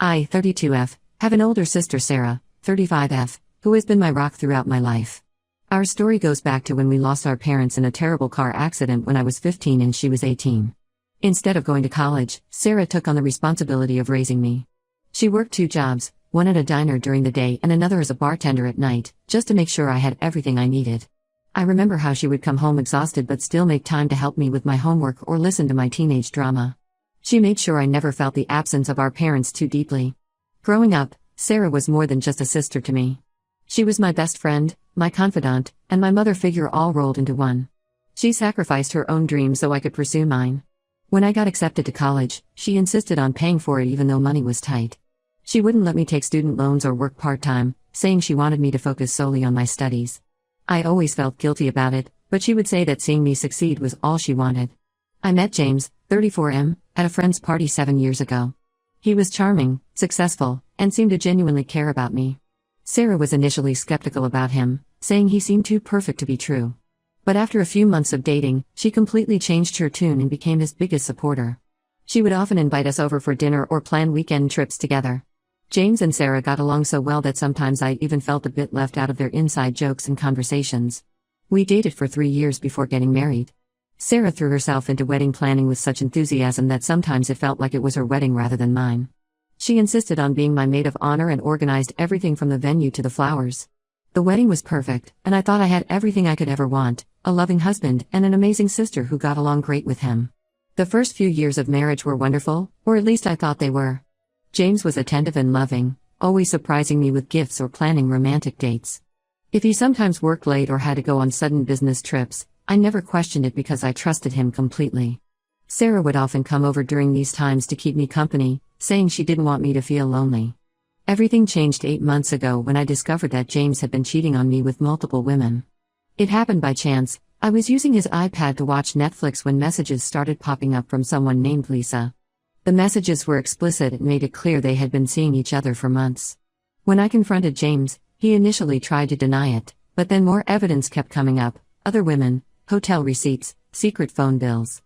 I, 32F, have an older sister Sarah, 35F, who has been my rock throughout my life. Our story goes back to when we lost our parents in a terrible car accident when I was 15 and she was 18. Instead of going to college, Sarah took on the responsibility of raising me. She worked 2 jobs, one at a diner during the day and another as a bartender at night, just to make sure I had everything I needed. I remember how she would come home exhausted but still make time to help me with my homework or listen to my teenage drama. She made sure I never felt the absence of our parents too deeply. Growing up, Sarah was more than just a sister to me. She was my best friend, my confidant, and my mother figure all rolled into one. She sacrificed her own dreams so I could pursue mine. When I got accepted to college, she insisted on paying for it even though money was tight. She wouldn't let me take student loans or work part-time, saying she wanted me to focus solely on my studies. I always felt guilty about it, but she would say that seeing me succeed was all she wanted. I met James, 34M, at a friend's party 7 years ago. He was charming, successful, and seemed to genuinely care about me. Sarah was initially skeptical about him, saying he seemed too perfect to be true. But after a few months of dating, she completely changed her tune and became his biggest supporter. She would often invite us over for dinner or plan weekend trips together. James and Sarah got along so well that sometimes I even felt a bit left out of their inside jokes and conversations. We dated for 3 years before getting married. Sarah threw herself into wedding planning with such enthusiasm that sometimes it felt like it was her wedding rather than mine. She insisted on being my maid of honor and organized everything from the venue to the flowers. The wedding was perfect, and I thought I had everything I could ever want, a loving husband and an amazing sister who got along great with him. The first few years of marriage were wonderful, or at least I thought they were. James was attentive and loving, always surprising me with gifts or planning romantic dates. If he sometimes worked late or had to go on sudden business trips, I never questioned it because I trusted him completely. Sarah would often come over during these times to keep me company, saying she didn't want me to feel lonely. Everything changed 8 months ago when I discovered that James had been cheating on me with multiple women. It happened by chance. I was using his iPad to watch Netflix when messages started popping up from someone named Lisa. The messages were explicit and made it clear they had been seeing each other for months. When I confronted James, he initially tried to deny it, but then more evidence kept coming up: other women, hotel receipts, secret phone bills.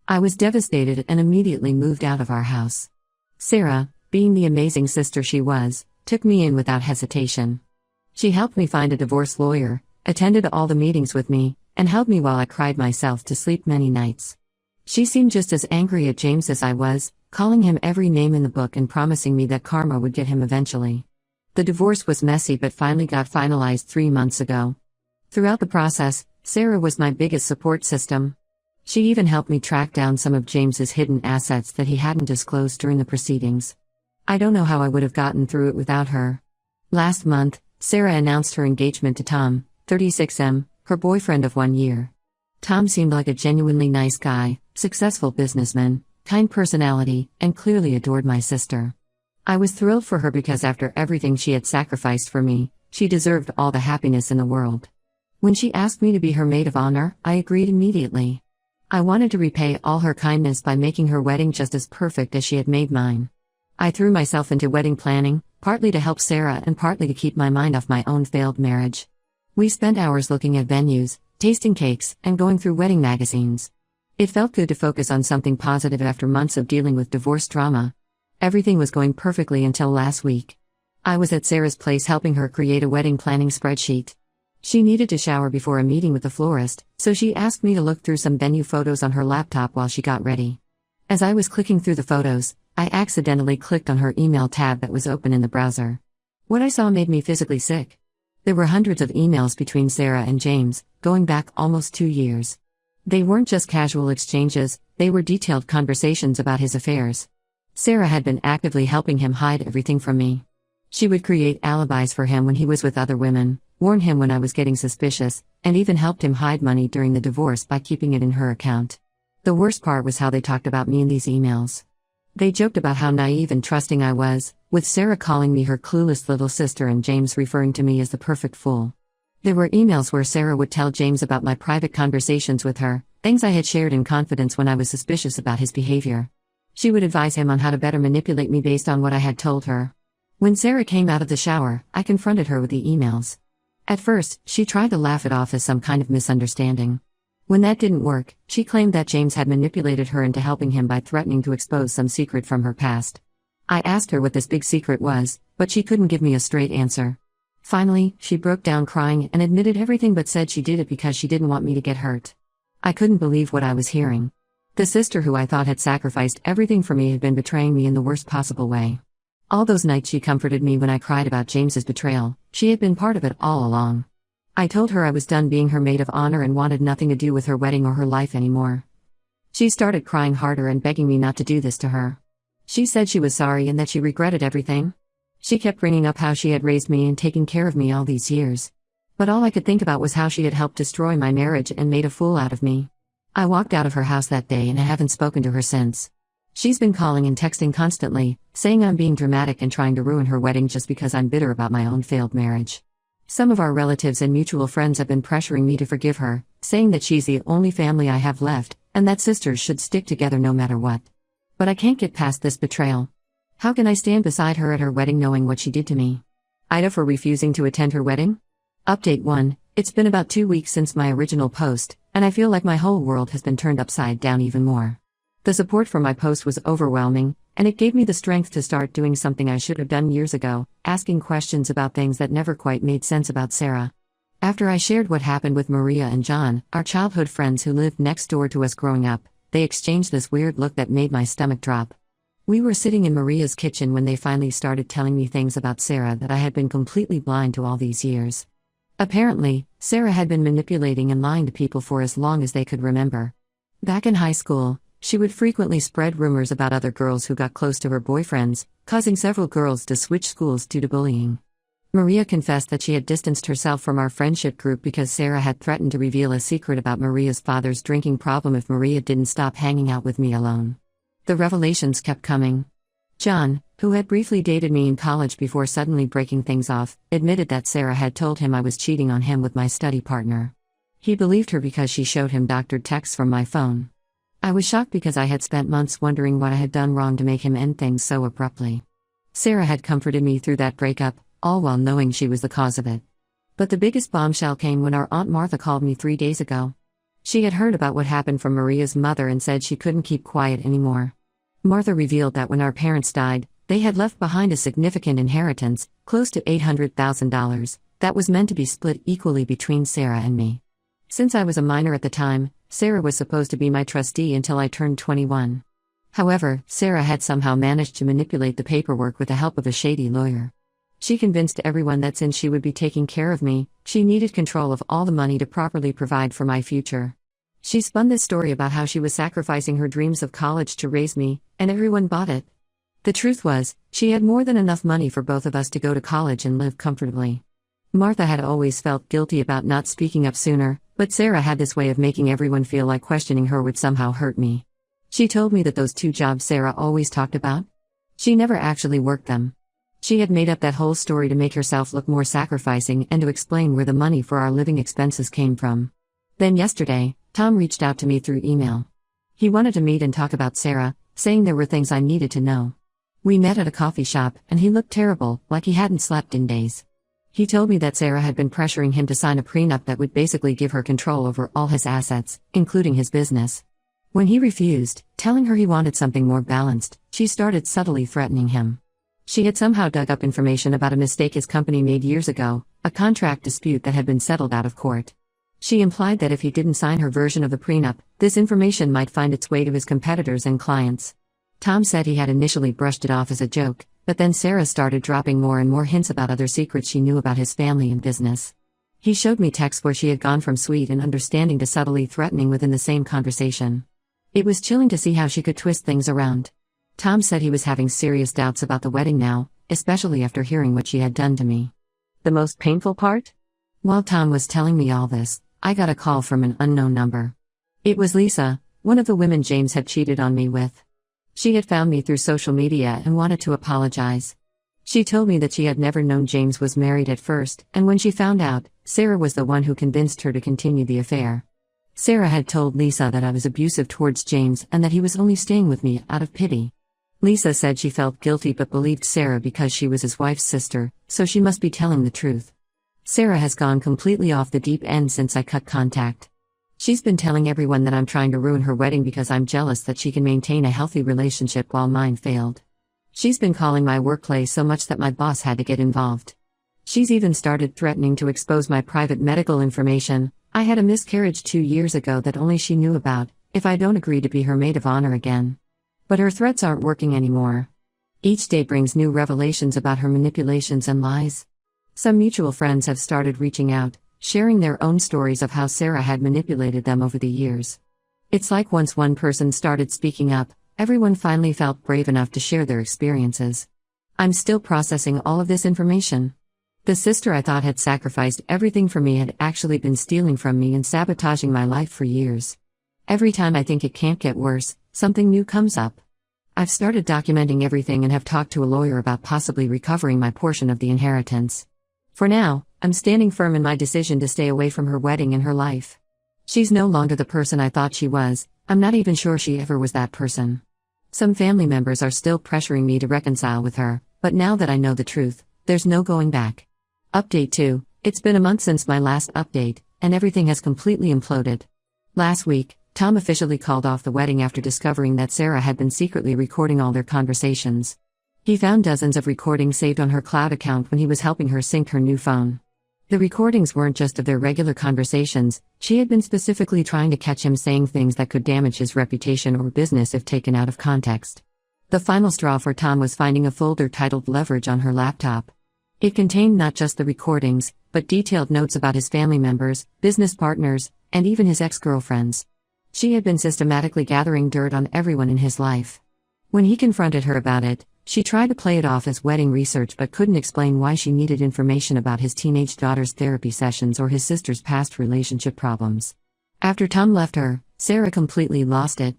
I was devastated and immediately moved out of our house. Sarah, being the amazing sister she was, took me in without hesitation. She helped me find a divorce lawyer, attended all the meetings with me, and held me while I cried myself to sleep many nights. She seemed just as angry at James as I was, calling him every name in the book and promising me that karma would get him eventually. The divorce was messy but finally got finalized 3 months ago. Throughout the process, Sarah was my biggest support system. She even helped me track down some of James's hidden assets that he hadn't disclosed during the proceedings. I don't know how I would have gotten through it without her. Last month, Sarah announced her engagement to Tom, 36M, her boyfriend of 1 year. Tom seemed like a genuinely nice guy, successful businessman, kind personality, and clearly adored my sister. I was thrilled for her because after everything she had sacrificed for me, she deserved all the happiness in the world. When she asked me to be her maid of honor, I agreed immediately. I wanted to repay all her kindness by making her wedding just as perfect as she had made mine. I threw myself into wedding planning, partly to help Sarah and partly to keep my mind off my own failed marriage. We spent hours looking at venues, tasting cakes, and going through wedding magazines. It felt good to focus on something positive after months of dealing with divorce drama. Everything was going perfectly until last week. I was at Sarah's place helping her create a wedding planning spreadsheet. She needed to shower before a meeting with the florist, so she asked me to look through some venue photos on her laptop while she got ready. As I was clicking through the photos, I accidentally clicked on her email tab that was open in the browser. What I saw made me physically sick. There were hundreds of emails between Sarah and James, going back almost 2 years. They weren't just casual exchanges, they were detailed conversations about his affairs. Sarah had been actively helping him hide everything from me. She would create alibis for him when he was with other women, warn him when I was getting suspicious, and even helped him hide money during the divorce by keeping it in her account. The worst part was how they talked about me in these emails. They joked about how naive and trusting I was, with Sarah calling me her clueless little sister and James referring to me as the perfect fool. There were emails where Sarah would tell James about my private conversations with her, things I had shared in confidence when I was suspicious about his behavior. She would advise him on how to better manipulate me based on what I had told her. When Sarah came out of the shower, I confronted her with the emails. At first, she tried to laugh it off as some kind of misunderstanding. When that didn't work, she claimed that James had manipulated her into helping him by threatening to expose some secret from her past. I asked her what this big secret was, but she couldn't give me a straight answer. Finally, she broke down crying and admitted everything but said she did it because she didn't want me to get hurt. I couldn't believe what I was hearing. The sister who I thought had sacrificed everything for me had been betraying me in the worst possible way. All those nights she comforted me when I cried about James's betrayal. She had been part of it all along. I told her I was done being her maid of honor and wanted nothing to do with her wedding or her life anymore. She started crying harder and begging me not to do this to her. She said she was sorry and that she regretted everything. She kept bringing up how she had raised me and taken care of me all these years. But all I could think about was how she had helped destroy my marriage and made a fool out of me. I walked out of her house that day and I haven't spoken to her since. She's been calling and texting constantly, saying I'm being dramatic and trying to ruin her wedding just because I'm bitter about my own failed marriage. Some of our relatives and mutual friends have been pressuring me to forgive her, saying that she's the only family I have left, and that sisters should stick together no matter what. But I can't get past this betrayal. How can I stand beside her at her wedding knowing what she did to me? Ida for refusing to attend her wedding? Update 1. It's been about 2 weeks since my original post, and I feel like my whole world has been turned upside down even more. The support for my post was overwhelming, and it gave me the strength to start doing something I should have done years ago, asking questions about things that never quite made sense about Sarah. After I shared what happened with Maria and John, our childhood friends who lived next door to us growing up, they exchanged this weird look that made my stomach drop. We were sitting in Maria's kitchen when they finally started telling me things about Sarah that I had been completely blind to all these years. Apparently, Sarah had been manipulating and lying to people for as long as they could remember. Back in high school, she would frequently spread rumors about other girls who got close to her boyfriends, causing several girls to switch schools due to bullying. Maria confessed that she had distanced herself from our friendship group because Sarah had threatened to reveal a secret about Maria's father's drinking problem if Maria didn't stop hanging out with me alone. The revelations kept coming. John, who had briefly dated me in college before suddenly breaking things off, admitted that Sarah had told him I was cheating on him with my study partner. He believed her because she showed him doctored texts from my phone. I was shocked because I had spent months wondering what I had done wrong to make him end things so abruptly. Sarah had comforted me through that breakup, all while knowing she was the cause of it. But the biggest bombshell came when our Aunt Martha called me 3 days ago. She had heard about what happened from Maria's mother and said she couldn't keep quiet anymore. Martha revealed that when our parents died, they had left behind a significant inheritance, close to $800,000, that was meant to be split equally between Sarah and me. Since I was a minor at the time, Sarah was supposed to be my trustee until I turned 21. However, Sarah had somehow managed to manipulate the paperwork with the help of a shady lawyer. She convinced everyone that since she would be taking care of me, she needed control of all the money to properly provide for my future. She spun this story about how she was sacrificing her dreams of college to raise me, and everyone bought it. The truth was, she had more than enough money for both of us to go to college and live comfortably. Martha had always felt guilty about not speaking up sooner, but Sarah had this way of making everyone feel like questioning her would somehow hurt me. She told me that those 2 jobs Sarah always talked about, she never actually worked them. She had made up that whole story to make herself look more sacrificing and to explain where the money for our living expenses came from. Then yesterday, Tom reached out to me through email. He wanted to meet and talk about Sarah, saying there were things I needed to know. We met at a coffee shop, and he looked terrible, like he hadn't slept in days. He told me that Sarah had been pressuring him to sign a prenup that would basically give her control over all his assets, including his business. When he refused, telling her he wanted something more balanced, she started subtly threatening him. She had somehow dug up information about a mistake his company made years ago, a contract dispute that had been settled out of court. She implied that if he didn't sign her version of the prenup, this information might find its way to his competitors and clients. Tom said he had initially brushed it off as a joke, but then Sarah started dropping more and more hints about other secrets she knew about his family and business. He showed me texts where she had gone from sweet and understanding to subtly threatening within the same conversation. It was chilling to see how she could twist things around. Tom said he was having serious doubts about the wedding now, especially after hearing what she had done to me. The most painful part? While Tom was telling me all this, I got a call from an unknown number. It was Lisa, one of the women James had cheated on me with. She had found me through social media and wanted to apologize. She told me that she had never known James was married at first, and when she found out, Sarah was the one who convinced her to continue the affair. Sarah had told Lisa that I was abusive towards James and that he was only staying with me out of pity. Lisa said she felt guilty but believed Sarah because she was his wife's sister, so she must be telling the truth. Sarah has gone completely off the deep end since I cut contact. She's been telling everyone that I'm trying to ruin her wedding because I'm jealous that she can maintain a healthy relationship while mine failed. She's been calling my workplace so much that my boss had to get involved. She's even started threatening to expose my private medical information. I had a miscarriage 2 years ago that only she knew about, if I don't agree to be her maid of honor again. But her threats aren't working anymore. Each day brings new revelations about her manipulations and lies. Some mutual friends have started reaching out, sharing their own stories of how Sarah had manipulated them over the years. It's like once one person started speaking up, everyone finally felt brave enough to share their experiences. I'm still processing all of this information. The sister I thought had sacrificed everything for me had actually been stealing from me and sabotaging my life for years. Every time I think it can't get worse, something new comes up. I've started documenting everything and have talked to a lawyer about possibly recovering my portion of the inheritance. For now, I'm standing firm in my decision to stay away from her wedding and her life. She's no longer the person I thought she was. I'm not even sure she ever was that person. Some family members are still pressuring me to reconcile with her, but now that I know the truth, there's no going back. Update 2. It's been a month since my last update, and everything has completely imploded. Last week, Tom officially called off the wedding after discovering that Sarah had been secretly recording all their conversations. He found dozens of recordings saved on her cloud account when he was helping her sync her new phone. The recordings weren't just of their regular conversations. She had been specifically trying to catch him saying things that could damage his reputation or business if taken out of context. The final straw for Tom was finding a folder titled Leverage on her laptop. It contained not just the recordings, but detailed notes about his family members, business partners, and even his ex-girlfriends. She had been systematically gathering dirt on everyone in his life. When he confronted her about it, she tried to play it off as wedding research but couldn't explain why she needed information about his teenage daughter's therapy sessions or his sister's past relationship problems. After Tom left her, Sarah completely lost it.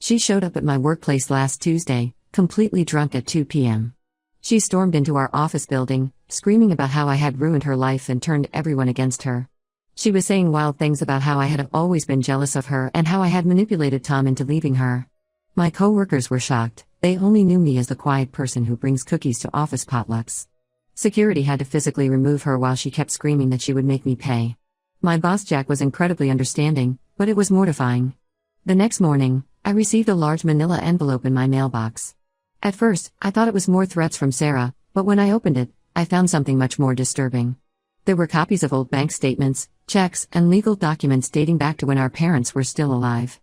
She showed up at my workplace last Tuesday, completely drunk at 2 p.m. She stormed into our office building, screaming about how I had ruined her life and turned everyone against her. She was saying wild things about how I had always been jealous of her and how I had manipulated Tom into leaving her. My coworkers were shocked. They only knew me as the quiet person who brings cookies to office potlucks. Security had to physically remove her while she kept screaming that she would make me pay. My boss Jack was incredibly understanding, but it was mortifying. The next morning, I received a large manila envelope in my mailbox. At first, I thought it was more threats from Sarah, but when I opened it, I found something much more disturbing. There were copies of old bank statements, checks, and legal documents dating back to when our parents were still alive.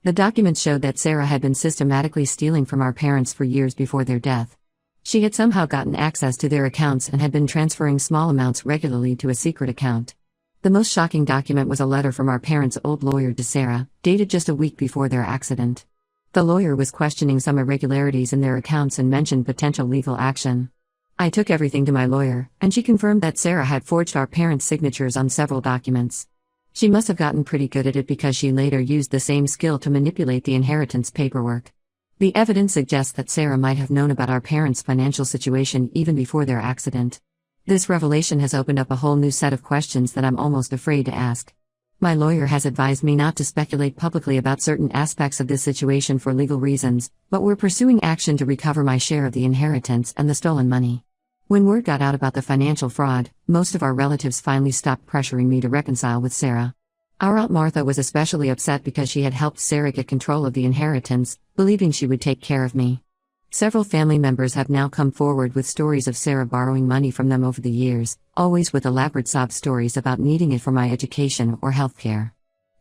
The documents showed that Sarah had been systematically stealing from our parents for years before their death. She had somehow gotten access to their accounts and had been transferring small amounts regularly to a secret account. The most shocking document was a letter from our parents' old lawyer to Sarah, dated just a week before their accident. The lawyer was questioning some irregularities in their accounts and mentioned potential legal action. I took everything to my lawyer, and she confirmed that Sarah had forged our parents' signatures on several documents. She must have gotten pretty good at it because she later used the same skill to manipulate the inheritance paperwork. The evidence suggests that Sarah might have known about our parents' financial situation even before their accident. This revelation has opened up a whole new set of questions that I'm almost afraid to ask. My lawyer has advised me not to speculate publicly about certain aspects of this situation for legal reasons, but we're pursuing action to recover my share of the inheritance and the stolen money. When word got out about the financial fraud, most of our relatives finally stopped pressuring me to reconcile with Sarah. Our Aunt Martha was especially upset because she had helped Sarah get control of the inheritance, believing she would take care of me. Several family members have now come forward with stories of Sarah borrowing money from them over the years, always with elaborate sob stories about needing it for my education or healthcare.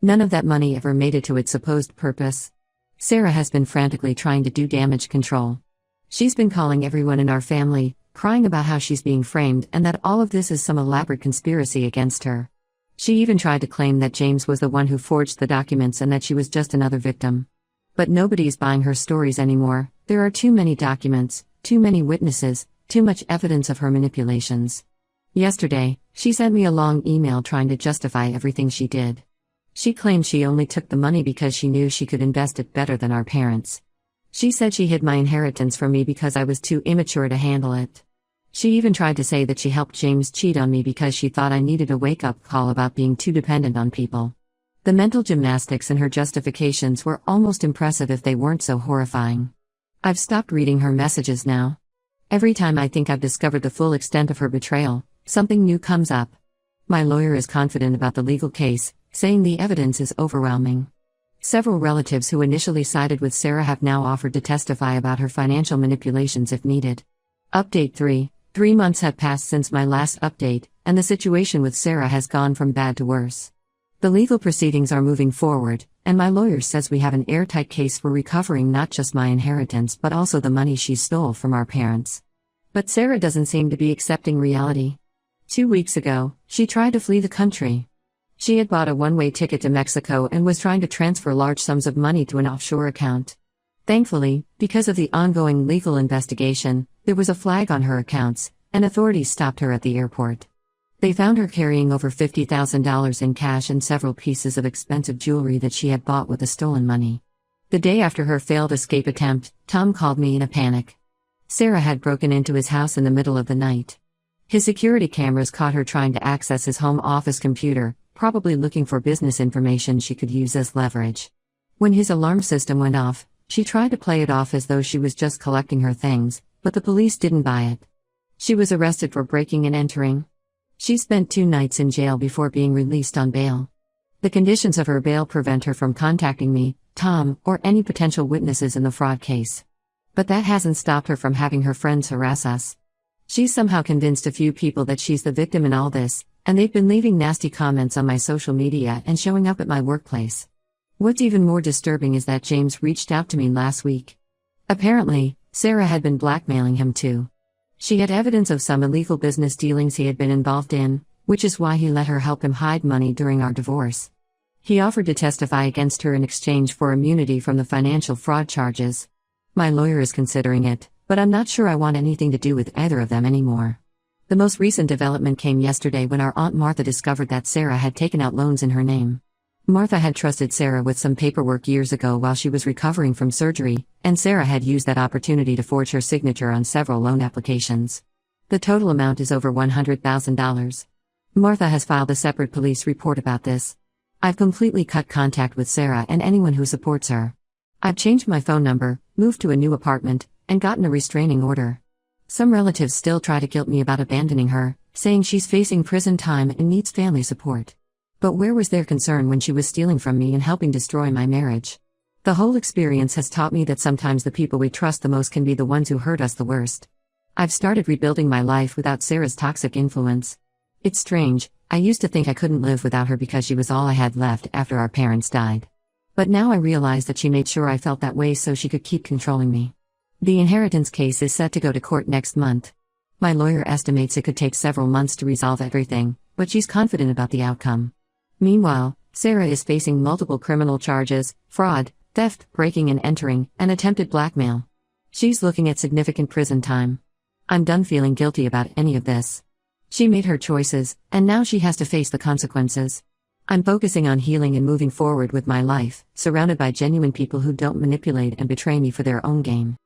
None of that money ever made it to its supposed purpose. Sarah has been frantically trying to do damage control. She's been calling everyone in our family, crying about how she's being framed and that all of this is some elaborate conspiracy against her. She even tried to claim that James was the one who forged the documents and that she was just another victim. But nobody's buying her stories anymore. There are too many documents, too many witnesses, too much evidence of her manipulations. Yesterday, she sent me a long email trying to justify everything she did. She claimed she only took the money because she knew she could invest it better than our parents. She said she hid my inheritance from me because I was too immature to handle it. She even tried to say that she helped James cheat on me because she thought I needed a wake-up call about being too dependent on people. The mental gymnastics in her justifications were almost impressive if they weren't so horrifying. I've stopped reading her messages now. Every time I think I've discovered the full extent of her betrayal, something new comes up. My lawyer is confident about the legal case, saying the evidence is overwhelming. Several relatives who initially sided with Sarah have now offered to testify about her financial manipulations if needed. Update 3. 3 months have passed since my last update, and the situation with Sarah has gone from bad to worse. The legal proceedings are moving forward, and my lawyer says we have an airtight case for recovering not just my inheritance but also the money she stole from our parents. But Sarah doesn't seem to be accepting reality. 2 weeks ago, she tried to flee the country. She had bought a one-way ticket to Mexico and was trying to transfer large sums of money to an offshore account. Thankfully, because of the ongoing legal investigation, there was a flag on her accounts, and authorities stopped her at the airport. They found her carrying over $50,000 in cash and several pieces of expensive jewelry that she had bought with the stolen money. The day after her failed escape attempt, Tom called me in a panic. Sarah had broken into his house in the middle of the night. His security cameras caught her trying to access his home office computer, probably looking for business information she could use as leverage. When his alarm system went off, she tried to play it off as though she was just collecting her things, but the police didn't buy it. She was arrested for breaking and entering. She spent 2 nights in jail before being released on bail. The conditions of her bail prevent her from contacting me, Tom, or any potential witnesses in the fraud case. But that hasn't stopped her from having her friends harass us. She's somehow convinced a few people that she's the victim in all this, and they've been leaving nasty comments on my social media and showing up at my workplace. What's even more disturbing is that James reached out to me last week. Apparently, Sarah had been blackmailing him too. She had evidence of some illegal business dealings he had been involved in, which is why he let her help him hide money during our divorce. He offered to testify against her in exchange for immunity from the financial fraud charges. My lawyer is considering it, but I'm not sure I want anything to do with either of them anymore. The most recent development came yesterday when our Aunt Martha discovered that Sarah had taken out loans in her name. Martha had trusted Sarah with some paperwork years ago while she was recovering from surgery, and Sarah had used that opportunity to forge her signature on several loan applications. The total amount is over $100,000. Martha has filed a separate police report about this. I've completely cut contact with Sarah and anyone who supports her. I've changed my phone number, moved to a new apartment, and gotten a restraining order. Some relatives still try to guilt me about abandoning her, saying she's facing prison time and needs family support. But where was their concern when she was stealing from me and helping destroy my marriage? The whole experience has taught me that sometimes the people we trust the most can be the ones who hurt us the worst. I've started rebuilding my life without Sarah's toxic influence. It's strange, I used to think I couldn't live without her because she was all I had left after our parents died. But now I realize that she made sure I felt that way so she could keep controlling me. The inheritance case is set to go to court next month. My lawyer estimates it could take several months to resolve everything, but she's confident about the outcome. Meanwhile, Sarah is facing multiple criminal charges: fraud, theft, breaking and entering, and attempted blackmail. She's looking at significant prison time. I'm done feeling guilty about any of this. She made her choices, and now she has to face the consequences. I'm focusing on healing and moving forward with my life, surrounded by genuine people who don't manipulate and betray me for their own gain.